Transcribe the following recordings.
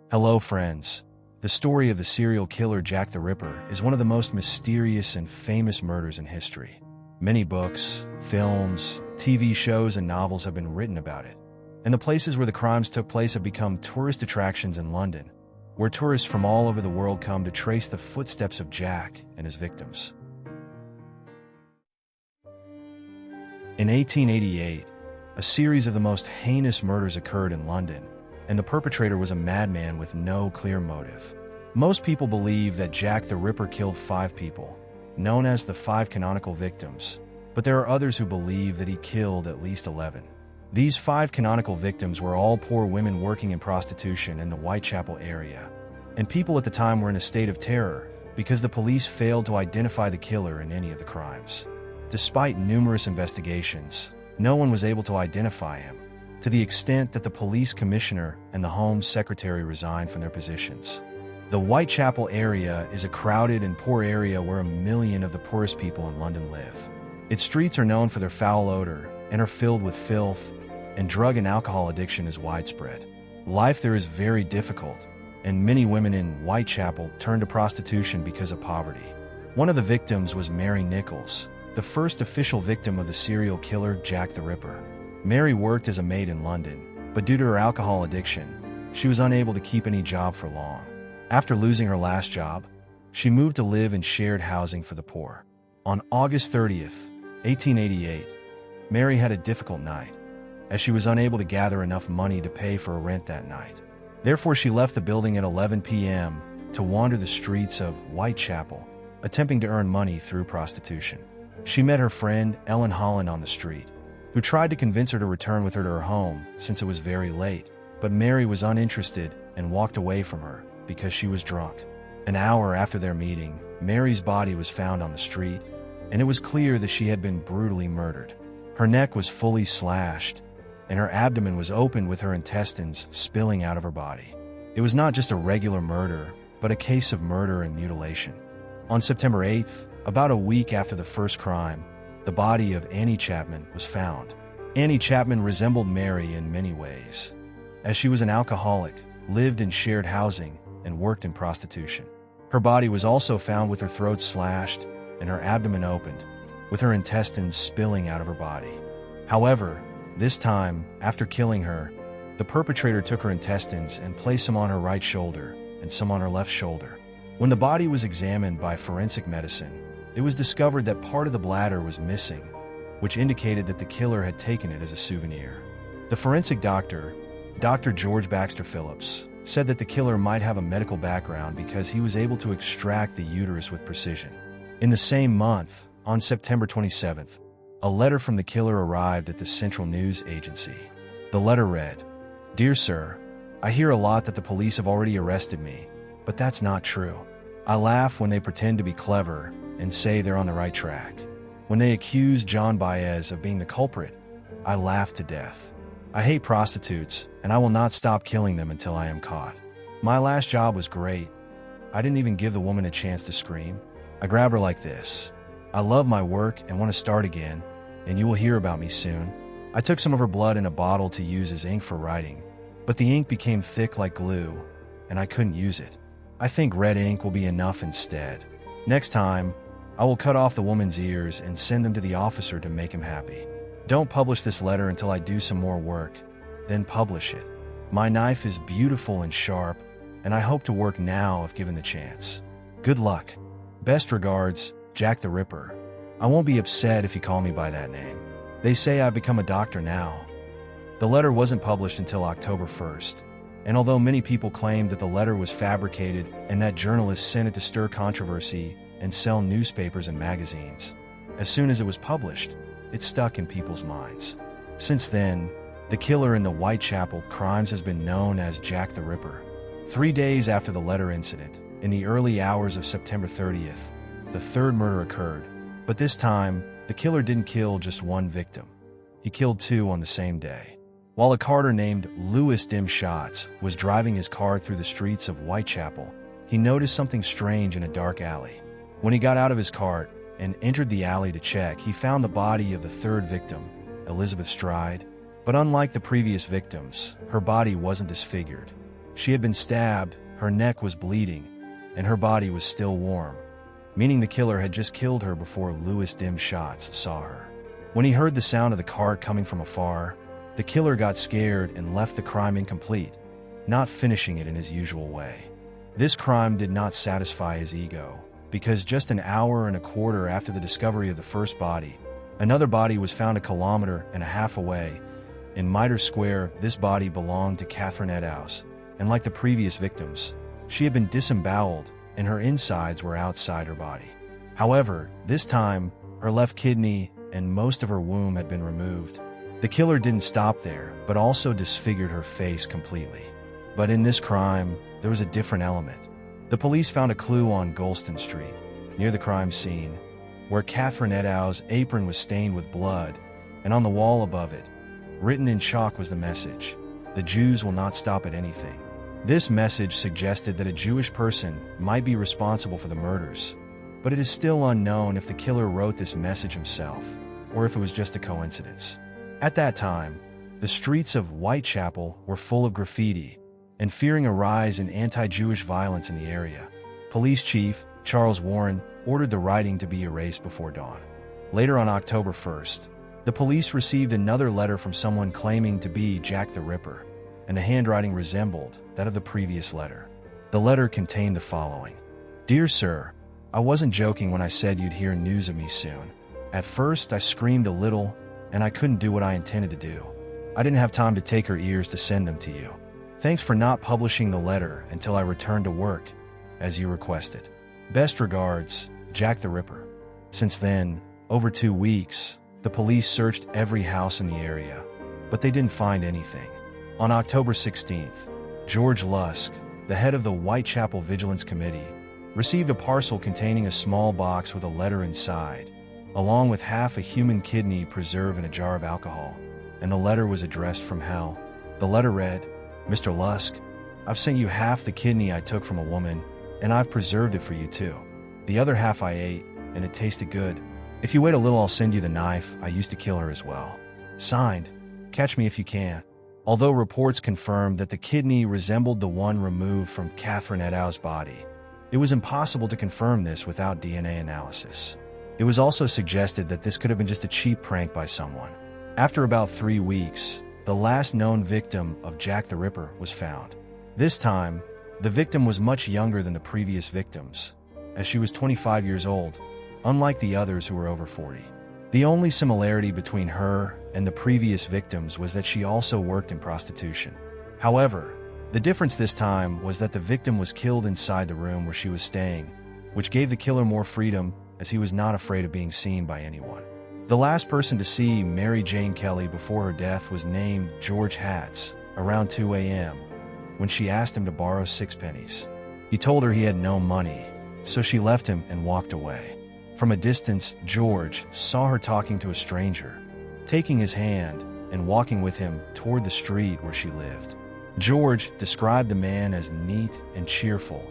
Hello, friends. The story of the serial killer Jack the Ripper is one of the most mysterious and famous murders in history. Many books, films, TV shows, and novels have been written about it. And the places where the crimes took place have become tourist attractions in London, where tourists from all over the world come to trace the footsteps of Jack and his victims. In 1888, a series of the most heinous murders occurred in London, and the perpetrator was a madman with no clear motive. Most people believe that Jack the Ripper killed 5 people, known as the 5 canonical victims, but there are others who believe that he killed at least 11. These 5 canonical victims were all poor women working in prostitution in the Whitechapel area, and people at the time were in a state of terror because the police failed to identify the killer in any of the crimes. Despite numerous investigations, no one was able to identify him, to the extent that the police commissioner and the Home Secretary resigned from their positions. The Whitechapel area is a crowded and poor area where 1 million of the poorest people in London live. Its streets are known for their foul odor and are filled with filth, and drug and alcohol addiction is widespread. Life there is very difficult, and many women in Whitechapel turn to prostitution because of poverty. One of the victims was Mary Nichols, the first official victim of the serial killer Jack the Ripper. Mary worked as a maid in London, but due to her alcohol addiction, she was unable to keep any job for long. After losing her last job, she moved to live in shared housing for the poor. On August 30th, 1888, Mary had a difficult night, as she was unable to gather enough money to pay for a rent that night. Therefore, she left the building at 11 p.m. to wander the streets of Whitechapel, attempting to earn money through prostitution. She met her friend Ellen Holland on the street, who tried to convince her to return with her to her home since it was very late, but Mary was uninterested and walked away from her because she was drunk. An hour after their meeting, Mary's body was found on the street, and it was clear that she had been brutally murdered. Her neck was fully slashed, and her abdomen was opened with her intestines spilling out of her body. It was not just a regular murder, but a case of murder and mutilation. On September 8th, about a week after the first crime, the body of Annie Chapman was found. Annie Chapman resembled Mary in many ways, as she was an alcoholic, lived in shared housing, and worked in prostitution. Her body was also found with her throat slashed and her abdomen opened, with her intestines spilling out of her body. However, this time, after killing her, the perpetrator took her intestines and placed some on her right shoulder and some on her left shoulder. When the body was examined by forensic medicine, it was discovered that part of the bladder was missing, which indicated that the killer had taken it as a souvenir. The forensic doctor, Dr. George Baxter Phillips, said that the killer might have a medical background because he was able to extract the uterus with precision. In the same month, on September 27th, a letter from the killer arrived at the Central News Agency. The letter read, "Dear Sir, I hear a lot that the police have already arrested me, but that's not true. I laugh when they pretend to be clever and say they're on the right track. When they accuse John Baez of being the culprit, I laugh to death. I hate prostitutes, and I will not stop killing them until I am caught. My last job was great. I didn't even give the woman a chance to scream. I grabbed her like this. I love my work and want to start again, and you will hear about me soon. I took some of her blood in a bottle to use as ink for writing, but the ink became thick like glue, and I couldn't use it. I think red ink will be enough instead. Next time, I will cut off the woman's ears and send them to the officer to make him happy. Don't publish this letter until I do some more work, then publish it. My knife is beautiful and sharp, and I hope to work now if given the chance. Good luck. Best regards, Jack the Ripper. I won't be upset if you call me by that name. They say I've become a doctor now." The letter wasn't published until October 1st, and although many people claimed that the letter was fabricated and that journalists sent it to stir controversy and sell newspapers and magazines, as soon as it was published, it stuck in people's minds. Since then, the killer in the Whitechapel crimes has been known as Jack the Ripper. 3 days after the letter incident, in the early hours of September 30th, the third murder occurred, but this time, the killer didn't kill just one victim. He killed 2 on the same day. While a carter named Louis Dim Shots was driving his car through the streets of Whitechapel, he noticed something strange in a dark alley. When he got out of his cart and entered the alley to check, he found the body of the third victim, Elizabeth Stride, but unlike the previous victims, her body wasn't disfigured. She had been stabbed, her neck was bleeding, and her body was still warm, meaning the killer had just killed her before Lewis Dim Shots saw her. When he heard the sound of the cart coming from afar, the killer got scared and left the crime incomplete, not finishing it in his usual way. This crime did not satisfy his ego, because just an hour and a quarter after the discovery of the first body, another body was found 1.5 kilometers away. In Mitre Square, this body belonged to Catherine Eddowes, and like the previous victims, she had been disemboweled and her insides were outside her body. However, this time, her left kidney and most of her womb had been removed. The killer didn't stop there, but also disfigured her face completely. But in this crime, there was a different element. The police found a clue on Golston Street, near the crime scene, where Catherine Eddowes' apron was stained with blood, and on the wall above it, written in chalk, was the message, "The Jews will not stop at anything." This message suggested that a Jewish person might be responsible for the murders, but it is still unknown if the killer wrote this message himself, or if it was just a coincidence. At that time, the streets of Whitechapel were full of graffiti, and fearing a rise in anti-Jewish violence in the area, Police Chief Charles Warren ordered the writing to be erased before dawn. Later on October 1st, the police received another letter from someone claiming to be Jack the Ripper, and the handwriting resembled that of the previous letter. The letter contained the following: "Dear Sir, I wasn't joking when I said you'd hear news of me soon. At first, I screamed a little, and I couldn't do what I intended to do. I didn't have time to take her ears to send them to you. Thanks for not publishing the letter until I returned to work, as you requested. Best regards, Jack the Ripper." Since then, over 2 weeks, the police searched every house in the area, but they didn't find anything. On October 16th, George Lusk, the head of the Whitechapel Vigilance Committee, received a parcel containing a small box with a letter inside, along with half a human kidney preserved in a jar of alcohol, and the letter was addressed from hell. The letter read, "Mr. Lusk, I've sent you half the kidney I took from a woman, and I've preserved it for you too. The other half I ate, and it tasted good. If you wait a little, I'll send you the knife I used to kill her as well. Signed, Catch Me If You Can." Although reports confirmed that the kidney resembled the one removed from Catherine Eddowes' body, it was impossible to confirm this without DNA analysis. It was also suggested that this could have been just a cheap prank by someone. After about 3 weeks, the last known victim of Jack the Ripper was found. This time, the victim was much younger than the previous victims, as she was 25 years old, unlike the others who were over 40. The only similarity between her and the previous victims was that she also worked in prostitution. However, the difference this time was that the victim was killed inside the room where she was staying, which gave the killer more freedom as he was not afraid of being seen by anyone. The last person to see Mary Jane Kelly before her death was named George Hatz around 2 a.m. when she asked him to borrow 6 pennies. He told her he had no money, so she left him and walked away. From a distance, George saw her talking to a stranger, taking his hand and walking with him toward the street where she lived. George described the man as neat and cheerful,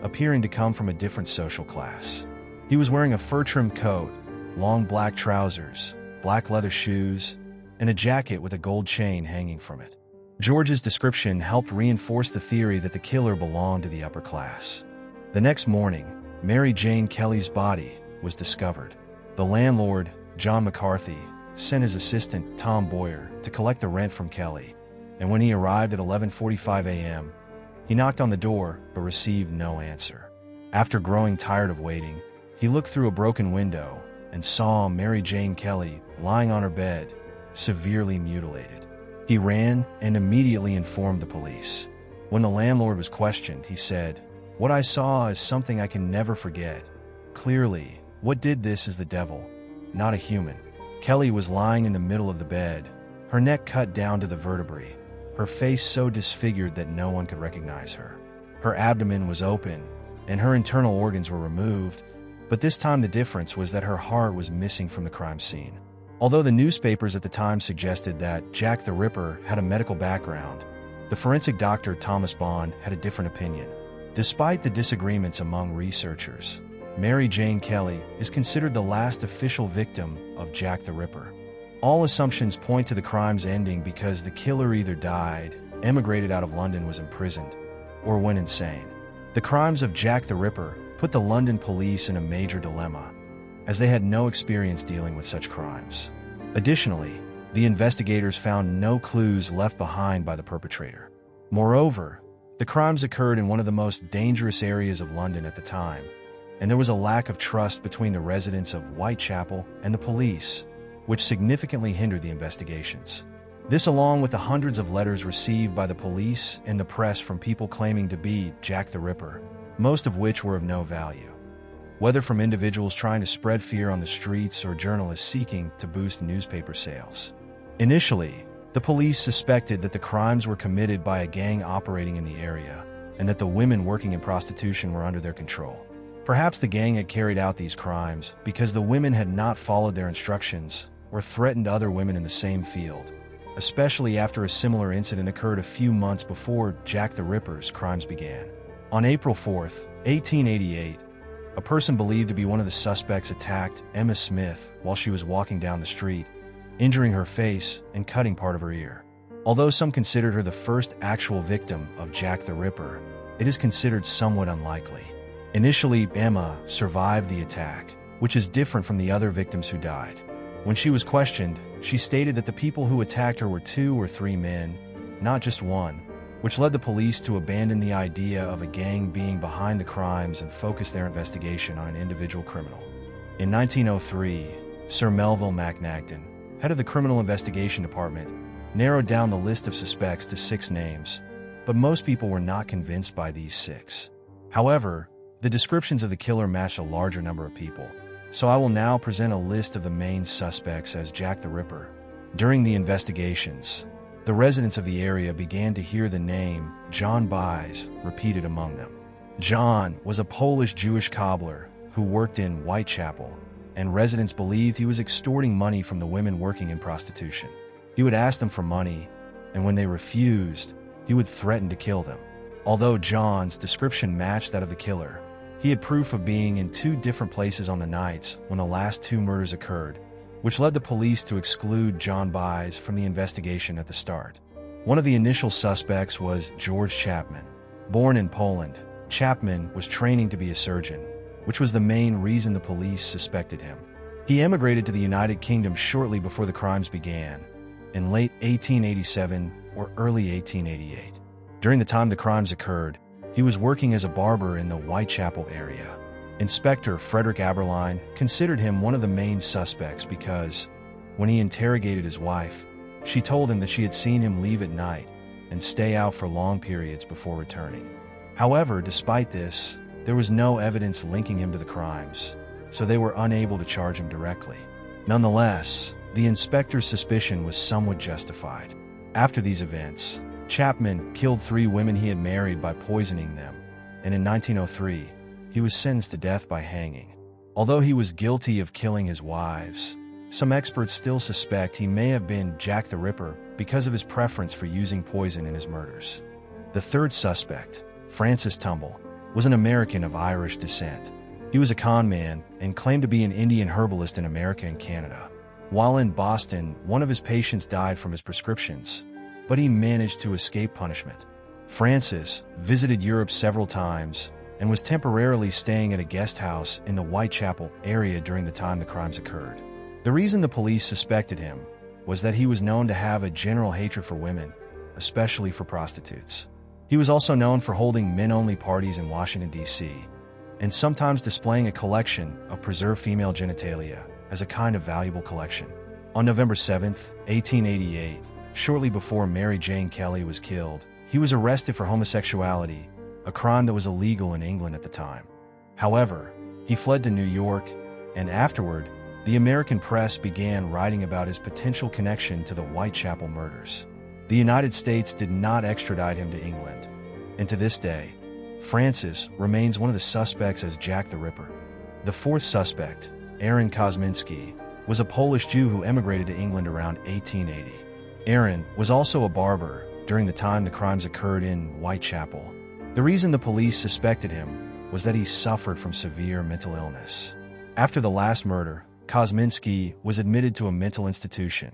appearing to come from a different social class. He was wearing a fur-trimmed coat, long black trousers, black leather shoes, and a jacket with a gold chain hanging from it. George's description helped reinforce the theory that the killer belonged to the upper class. The next morning, Mary Jane Kelly's body was discovered. The landlord, John McCarthy, sent his assistant, Tom Boyer, to collect the rent from Kelly, and when he arrived at 11:45 a.m., he knocked on the door but received no answer. After growing tired of waiting, he looked through a broken window and saw Mary Jane Kelly lying on her bed, severely mutilated. He ran and immediately informed the police. When the landlord was questioned, he said, "What I saw is something I can never forget. Clearly, what did this is the devil, not a human." Kelly was lying in the middle of the bed, her neck cut down to the vertebrae, her face so disfigured that no one could recognize her. Her abdomen was open, and her internal organs were removed, but this time the difference was that her heart was missing from the crime scene. Although the newspapers at the time suggested that Jack the Ripper had a medical background, the forensic doctor Thomas Bond had a different opinion. Despite the disagreements among researchers, Mary Jane Kelly is considered the last official victim of Jack the Ripper. All assumptions point to the crime's ending because the killer either died, emigrated out of London, was imprisoned, or went insane. The crimes of Jack the Ripper put the London police in a major dilemma, as they had no experience dealing with such crimes. Additionally, the investigators found no clues left behind by the perpetrator. Moreover, the crimes occurred in one of the most dangerous areas of London at the time, and there was a lack of trust between the residents of Whitechapel and the police, which significantly hindered the investigations. This, along with the hundreds of letters received by the police and the press from people claiming to be Jack the Ripper, most of which were of no value, whether from individuals trying to spread fear on the streets or journalists seeking to boost newspaper sales. Initially, the police suspected that the crimes were committed by a gang operating in the area, and that the women working in prostitution were under their control. Perhaps the gang had carried out these crimes because the women had not followed their instructions or threatened other women in the same field, especially after a similar incident occurred a few months before Jack the Ripper's crimes began. On April 4, 1888, a person believed to be one of the suspects attacked Emma Smith while she was walking down the street, injuring her face and cutting part of her ear. Although some considered her the first actual victim of Jack the Ripper, it is considered somewhat unlikely. Initially, Emma survived the attack, which is different from the other victims who died. When she was questioned, she stated that the people who attacked her were 2 or 3 men, not just one, which led the police to abandon the idea of a gang being behind the crimes and focus their investigation on an individual criminal. In 1903, Sir Melville MacNagdon, head of the Criminal Investigation Department, narrowed down the list of suspects to 6 names, but most people were not convinced by these 6. However, the descriptions of the killer matched a larger number of people, so I will now present a list of the main suspects as Jack the Ripper. During the investigations, the residents of the area began to hear the name John Byes repeated among them. John was a Polish Jewish cobbler who worked in Whitechapel, and residents believed he was extorting money from the women working in prostitution. He would ask them for money, and when they refused, he would threaten to kill them. Although John's description matched that of the killer, he had proof of being in 2 different places on the nights when the last 2 murders occurred, which led the police to exclude John Byes from the investigation at the start. One of the initial suspects was George Chapman. Born in Poland, Chapman was training to be a surgeon, which was the main reason the police suspected him. He emigrated to the United Kingdom shortly before the crimes began, in late 1887 or early 1888. During the time the crimes occurred, he was working as a barber in the Whitechapel area. Inspector Frederick Aberline considered him one of the main suspects because, when he interrogated his wife, she told him that she had seen him leave at night and stay out for long periods before returning. However, despite this, there was no evidence linking him to the crimes, so they were unable to charge him directly. Nonetheless, the inspector's suspicion was somewhat justified. After these events, Chapman killed 3 women he had married by poisoning them, and in 1903, he was sentenced to death by hanging. Although he was guilty of killing his wives, some experts still suspect he may have been Jack the Ripper because of his preference for using poison in his murders. The third suspect, Francis Tumble, was an American of Irish descent. He was a con man and claimed to be an Indian herbalist in America and Canada. While in Boston, one of his patients died from his prescriptions, but he managed to escape punishment. Francis visited Europe several times and was temporarily staying at a guest house in the Whitechapel area during the time the crimes occurred. The reason the police suspected him was that he was known to have a general hatred for women, especially for prostitutes. He was also known for holding men-only parties in Washington, D.C., and sometimes displaying a collection of preserved female genitalia as a kind of valuable collection. On November 7, 1888, shortly before Mary Jane Kelly was killed, he was arrested for homosexuality, a crime that was illegal in England at the time. However, he fled to New York, and afterward, the American press began writing about his potential connection to the Whitechapel murders. The United States did not extradite him to England, and to this day, Francis remains one of the suspects as Jack the Ripper. The fourth suspect, Aaron Kosminski, was a Polish Jew who emigrated to England around 1880. Aaron was also a barber during the time the crimes occurred in Whitechapel. The reason the police suspected him was that he suffered from severe mental illness. After the last murder, Kosminski was admitted to a mental institution,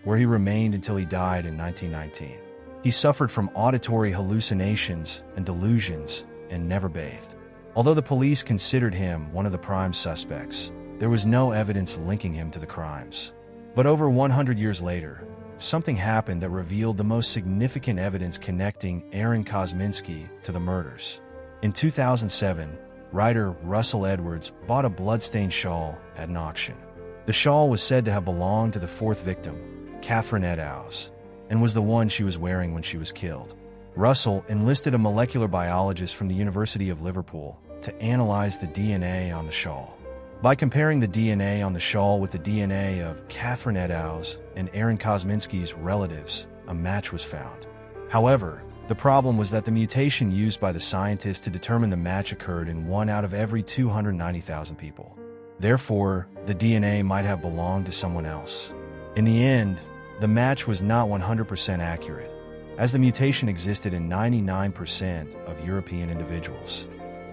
where he remained until he died in 1919. He suffered from auditory hallucinations and delusions and never bathed. Although the police considered him one of the prime suspects, there was no evidence linking him to the crimes. But over 100 years later, something happened that revealed the most significant evidence connecting Aaron Kosminski to the murders. In 2007, writer Russell Edwards bought a bloodstained shawl at an auction. The shawl was said to have belonged to the fourth victim, Catherine Eddowes, and was the one she was wearing when she was killed. Russell enlisted a molecular biologist from the University of Liverpool to analyze the DNA on the shawl. By comparing the DNA on the shawl with the DNA of Catherine Eddowes and Aaron Kosminski's relatives, a match was found. However, the problem was that the mutation used by the scientists to determine the match occurred in 1 out of every 290,000 people. Therefore, the DNA might have belonged to someone else. In the end, the match was not 100% accurate, as the mutation existed in 99% of European individuals.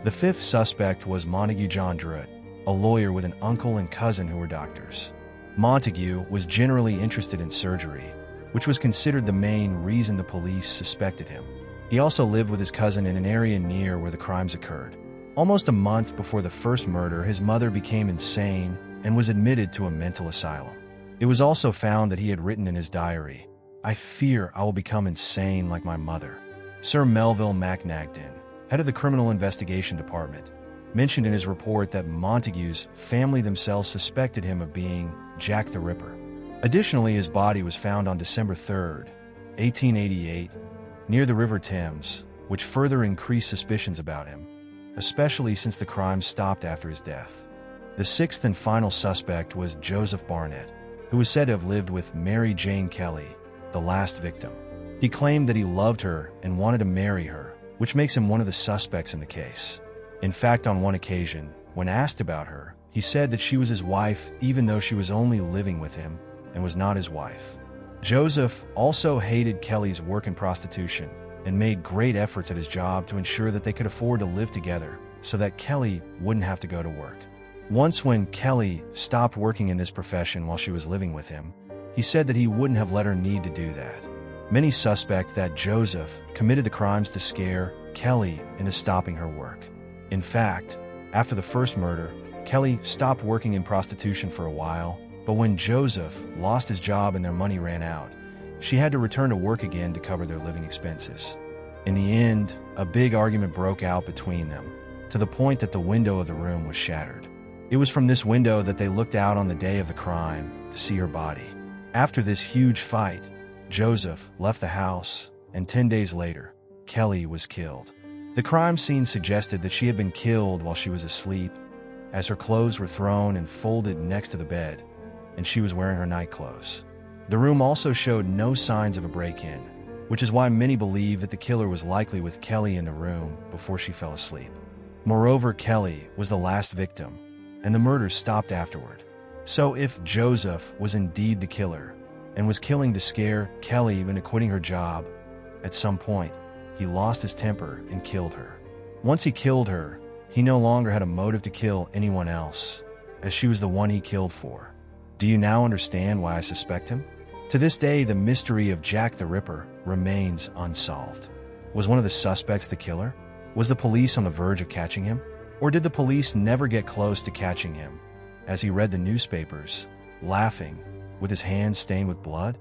The fifth suspect was Montague John Druitt, a lawyer with an uncle and cousin who were doctors. Montague was generally interested in surgery, which was considered the main reason the police suspected him. He also lived with his cousin in an area near where the crimes occurred. Almost a month before the first murder, his mother became insane and was admitted to a mental asylum. It was also found that he had written in his diary, "I fear I will become insane like my mother." Sir Melville MacNagdon, head of the Criminal Investigation Department, mentioned in his report that Montague's family themselves suspected him of being Jack the Ripper. Additionally, his body was found on December 3, 1888, near the River Thames, which further increased suspicions about him, especially since the crime stopped after his death. The sixth and final suspect was Joseph Barnett, who was said to have lived with Mary Jane Kelly, the last victim. He claimed that he loved her and wanted to marry her, which makes him one of the suspects in the case. In fact, on one occasion, when asked about her, he said that she was his wife even though she was only living with him and was not his wife. Joseph also hated Kelly's work in prostitution and made great efforts at his job to ensure that they could afford to live together so that Kelly wouldn't have to go to work. Once when Kelly stopped working in this profession while she was living with him, he said that he wouldn't have let her need to do that. Many suspect that Joseph committed the crimes to scare Kelly into stopping her work. In fact, after the first murder, Kelly stopped working in prostitution for a while, but when Joseph lost his job and their money ran out, she had to return to work again to cover their living expenses. In the end, a big argument broke out between them, to the point that the window of the room was shattered. It was from this window that they looked out on the day of the crime to see her body. After this huge fight, Joseph left the house, and 10 days later, Kelly was killed. The crime scene suggested that she had been killed while she was asleep, as her clothes were thrown and folded next to the bed, and she was wearing her nightclothes. The room also showed no signs of a break-in, which is why many believe that the killer was likely with Kelly in the room before she fell asleep. Moreover, Kelly was the last victim, and the murders stopped afterward. So if Joseph was indeed the killer, and was killing to scare Kelly into quitting her job, at some point, he lost his temper and killed her. Once he killed her, he no longer had a motive to kill anyone else, as she was the one he killed for. Do you now understand why I suspect him? To this day, the mystery of Jack the Ripper remains unsolved. Was one of the suspects the killer? Was the police on the verge of catching him? Or did the police never get close to catching him, as he read the newspapers, laughing, with his hands stained with blood?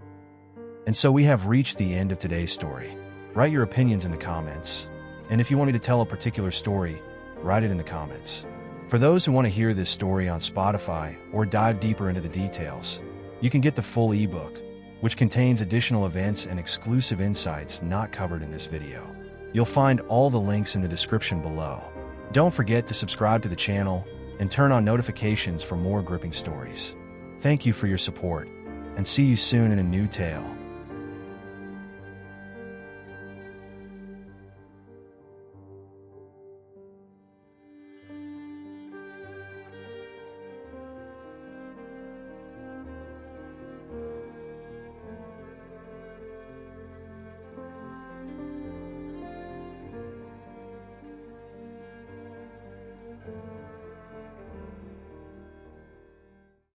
And so we have reached the end of today's story. Write your opinions in the comments, and if you want me to tell a particular story, write it in the comments. For those who want to hear this story on Spotify or dive deeper into the details, you can get the full ebook, which contains additional events and exclusive insights not covered in this video. You'll find all the links in the description below. Don't forget to subscribe to the channel and turn on notifications for more gripping stories. Thank you for your support, and see you soon in a new tale.